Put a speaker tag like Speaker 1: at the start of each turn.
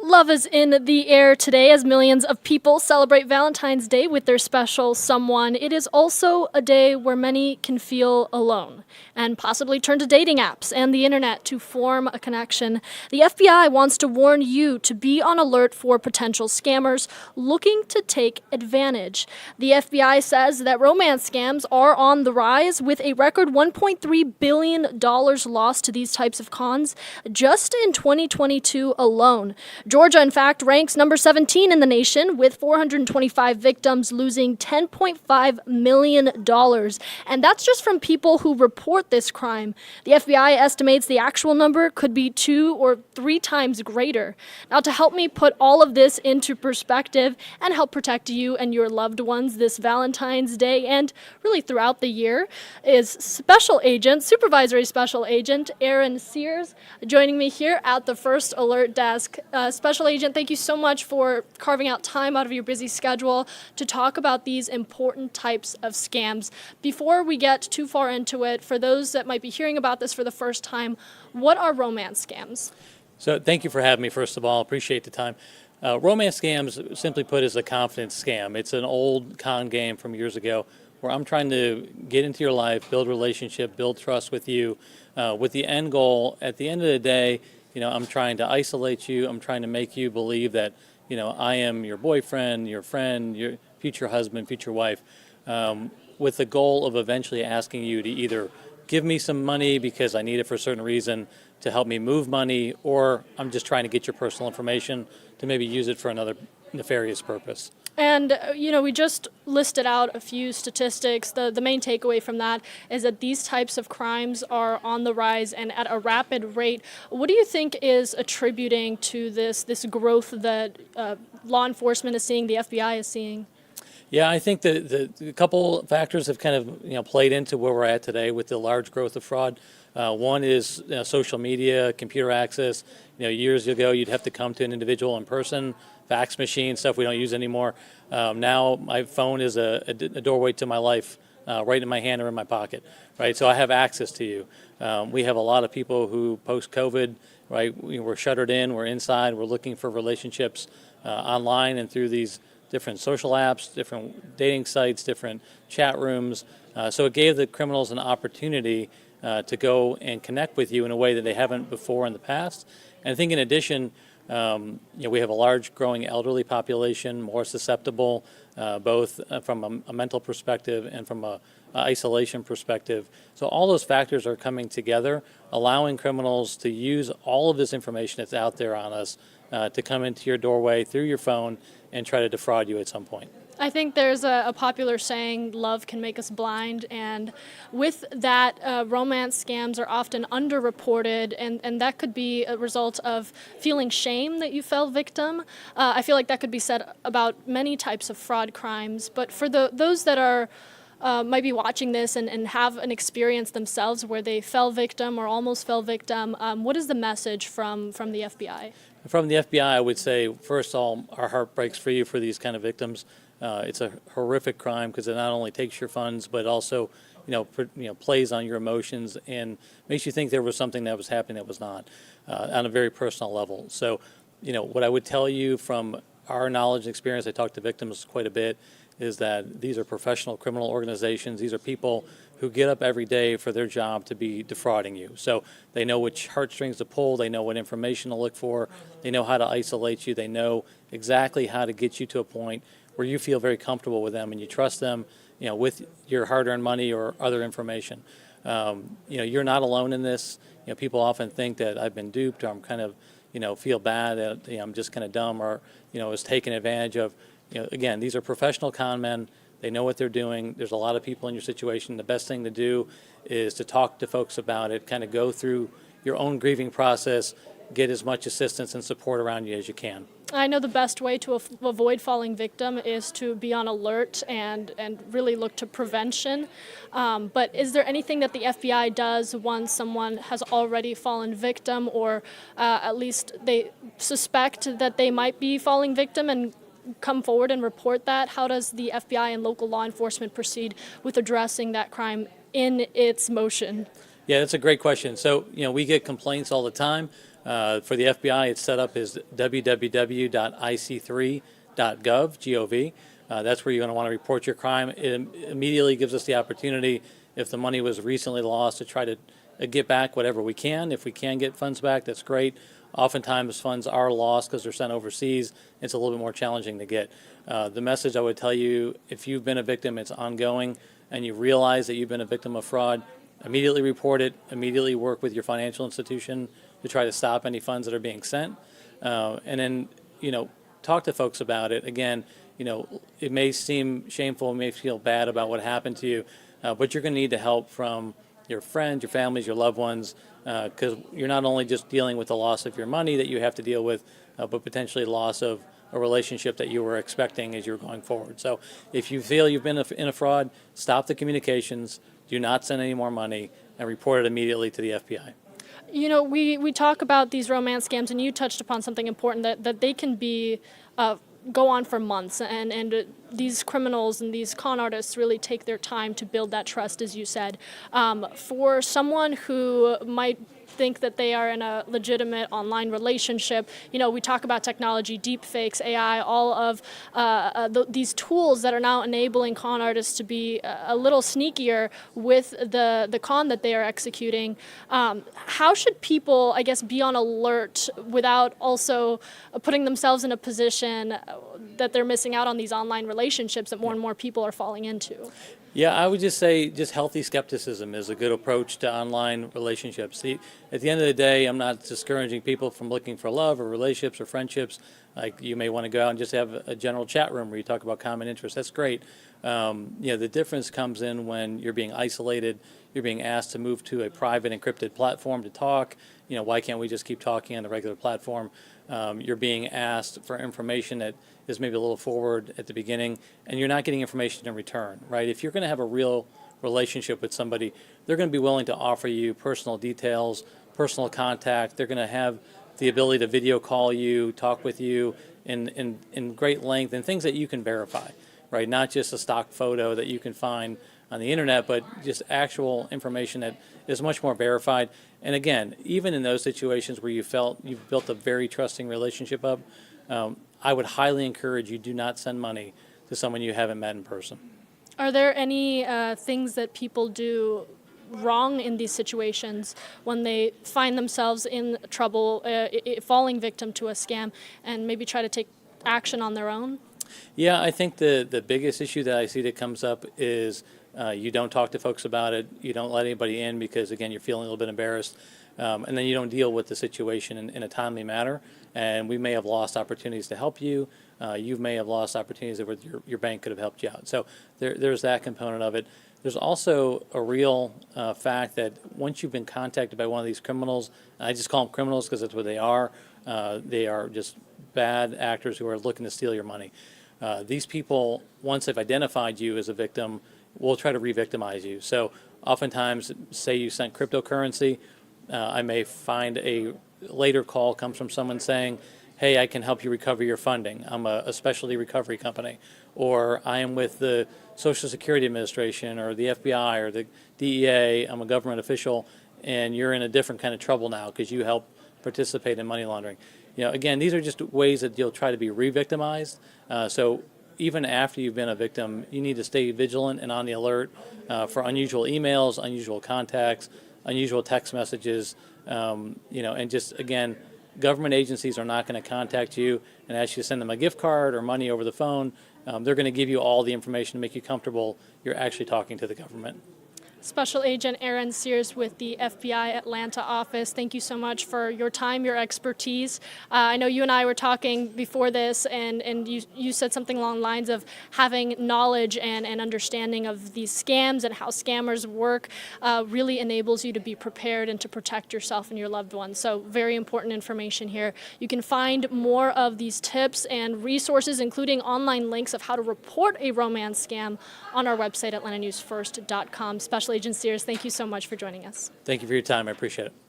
Speaker 1: Love is in the air today as millions of people celebrate Valentine's Day with their special someone. It is also a day where many can feel alone and possibly turn to dating apps and the internet to form a connection. The FBI wants to warn you to be on alert for potential scammers looking to take advantage. The FBI says that romance scams are on the rise, with a record $1.3 billion lost to these types of cons just in 2022 alone. Georgia, in fact, ranks number 17 in the nation, with 425 victims losing $10.5 million. And that's just from people who report this crime. The FBI estimates the actual number could be 2 or 3 times greater. Now, to help me put all of this into perspective and help protect you and your loved ones this Valentine's Day and really throughout the year is Supervisory Special Agent Aaron Sears, joining me here at the First Alert Desk. Special Agent, thank you so much for carving out time out of your busy schedule to talk about these important types of scams. Before we get too far into it, for those that might be hearing about this for the first time, what are romance scams?
Speaker 2: So thank you for having me, first of all. Appreciate the time. Romance scams, simply put, is a confidence scam. It's an old con game from years ago where I'm trying to get into your life, build relationship, build trust with you, with the end goal. At the end of the day, I'm trying to isolate you. I'm trying to make you believe that, I am your boyfriend, your friend, your future husband, future wife, with the goal of eventually asking you to either give me some money because I need it for a certain reason, to help me move money, or I'm just trying to get your personal information to maybe use it for another nefarious purpose.
Speaker 1: And, we just listed out a few statistics. The main takeaway from that is that these types of crimes are on the rise and at a rapid rate. What do you think is attributing to this growth that law enforcement is seeing, the FBI is seeing?
Speaker 2: Yeah, I think that a couple factors have kind of played into where we're at today with the large growth of fraud. One is social media, computer access. Years ago you'd have to come to an individual in person, fax machine, stuff we don't use anymore. Now my phone is a doorway to my life, right in my hand or in my pocket, right? So I have access to you. We have a lot of people who post-COVID, right? We're shuttered in, we're inside, we're looking for relationships online and through these different social apps, different dating sites, different chat rooms. So it gave the criminals an opportunity to go and connect with you in a way that they haven't before in the past. And I think in addition, we have a large growing elderly population, more susceptible, both from a mental perspective and from a isolation perspective. So all those factors are coming together, allowing criminals to use all of this information that's out there on us to come into your doorway through your phone and try to defraud you at some point.
Speaker 1: I think there's a popular saying, love can make us blind, and with that, romance scams are often underreported, and that could be a result of feeling shame that you fell victim. I feel like that could be said about many types of fraud crimes, but for those that are might be watching this and have an experience themselves where they fell victim or almost fell victim, what is the message from the FBI?
Speaker 2: From the FBI, I would say, first of all, our heart breaks for you for these kind of victims. It's a horrific crime because it not only takes your funds, but also, plays on your emotions and makes you think there was something that was happening that was not, on a very personal level. So, what I would tell you from our knowledge and experience, I talk to victims quite a bit, is that these are professional criminal organizations. These are people who get up every day for their job to be defrauding you. So they know which heartstrings to pull, they know what information to look for, they know how to isolate you, they know exactly how to get you to a point where you feel very comfortable with them and you trust them, with your hard-earned money or other information. You're not alone in this. People often think that I've been duped, or I'm kind of, feel bad that I'm just kind of dumb, or was taken advantage of. Again, these are professional con men. They know what they're doing. There's a lot of people in your situation. The best thing to do is to talk to folks about it, kind of go through your own grieving process, get as much assistance and support around you as you can.
Speaker 1: I know the best way to avoid falling victim is to be on alert and really look to prevention. But is there anything that the FBI does once someone has already fallen victim, or at least they suspect that they might be falling victim and come forward and report that? How does the FBI and local law enforcement proceed with addressing that crime in its motion?
Speaker 2: Yeah, that's a great question. So, we get complaints all the time. For the FBI, it's set up as www.ic3.gov. That's where you're going to want to report your crime. It immediately gives us the opportunity, if the money was recently lost, to try to get back whatever we can. If we can get funds back, that's great. Oftentimes funds are lost because they're sent overseas. It's a little bit more challenging to get. The message I would tell you, if you've been a victim, it's ongoing, and you realize that you've been a victim of fraud, immediately report it, immediately work with your financial institution to try to stop any funds that are being sent. And then, talk to folks about it. Again, it may seem shameful, it may feel bad about what happened to you, but you're going to need the help from your friends, your families, your loved ones, because you're not only just dealing with the loss of your money that you have to deal with, but potentially loss of a relationship that you were expecting as you're going forward. So if you feel you've been in a fraud, stop the communications, do not send any more money, and report it immediately to the FBI.
Speaker 1: We talk about these romance scams, and you touched upon something important, that they can be go on for months, and these criminals and these con artists really take their time to build that trust, as you said. For someone who might think that they are in a legitimate online relationship, we talk about technology, deep fakes, AI, all of these tools that are now enabling con artists to be a little sneakier with the con that they are executing. How should people, I guess, be on alert without also putting themselves in a position that they're missing out on these online relationships that more and more people are falling into?
Speaker 2: Yeah, I would just say just healthy skepticism is a good approach to online relationships. See, at the end of the day, I'm not discouraging people from looking for love or relationships or friendships. Like, you may want to go out and just have a general chat room where you talk about common interests. That's great. The difference comes in when you're being isolated, you're being asked to move to a private encrypted platform to talk. Why can't we just keep talking on the regular platform? You're being asked for information that is maybe a little forward at the beginning, and you're not getting information in return, right? If you're going to have a real relationship with somebody, they're going to be willing to offer you personal details, personal contact. They're going to have the ability to video call you, talk with you in great length, and things that you can verify, right? Not just a stock photo that you can find on the internet, but just actual information that is much more verified. And again, even in those situations where you felt you've built a very trusting relationship up, I would highly encourage you, do not send money to someone you haven't met in person.
Speaker 1: Are there any things that people do wrong in these situations when they find themselves in trouble, falling victim to a scam, and maybe try to take action on their own?
Speaker 2: Yeah, I think the biggest issue that I see that comes up is you don't talk to folks about it. You don't let anybody in because, again, you're feeling a little bit embarrassed. And then you don't deal with the situation in a timely manner. And we may have lost opportunities to help you. You may have lost opportunities that your bank could have helped you out. So there's that component of it. There's also a real fact that once you've been contacted by one of these criminals, and I just call them criminals because that's what they are just bad actors who are looking to steal your money. These people, once they've identified you as a victim, will try to re-victimize you. So oftentimes, say you sent cryptocurrency, I may find a later call comes from someone saying, hey, I can help you recover your funding. I'm a specialty recovery company. Or I am with the Social Security Administration or the FBI or the DEA. I'm a government official, and you're in a different kind of trouble now because you help participate in money laundering. Again, these are just ways that you'll try to be re-victimized. So even after you've been a victim, you need to stay vigilant and on the alert for unusual emails, unusual contacts, unusual text messages, and just, again, government agencies are not going to contact you and ask you to send them a gift card or money over the phone. They're going to give you all the information to make you comfortable you're actually talking to the government.
Speaker 1: Special Agent Aaron Sears with the FBI Atlanta office. Thank you so much for your time, your expertise. I know you and I were talking before this, and you said something along the lines of having knowledge and understanding of these scams and how scammers work really enables you to be prepared and to protect yourself and your loved ones. So very important information here. You can find more of these tips and resources, including online links of how to report a romance scam, on our website, AtlantaNewsFirst.com. Special Agent Sears, thank you so much for joining us.
Speaker 2: Thank you for your time. I appreciate it.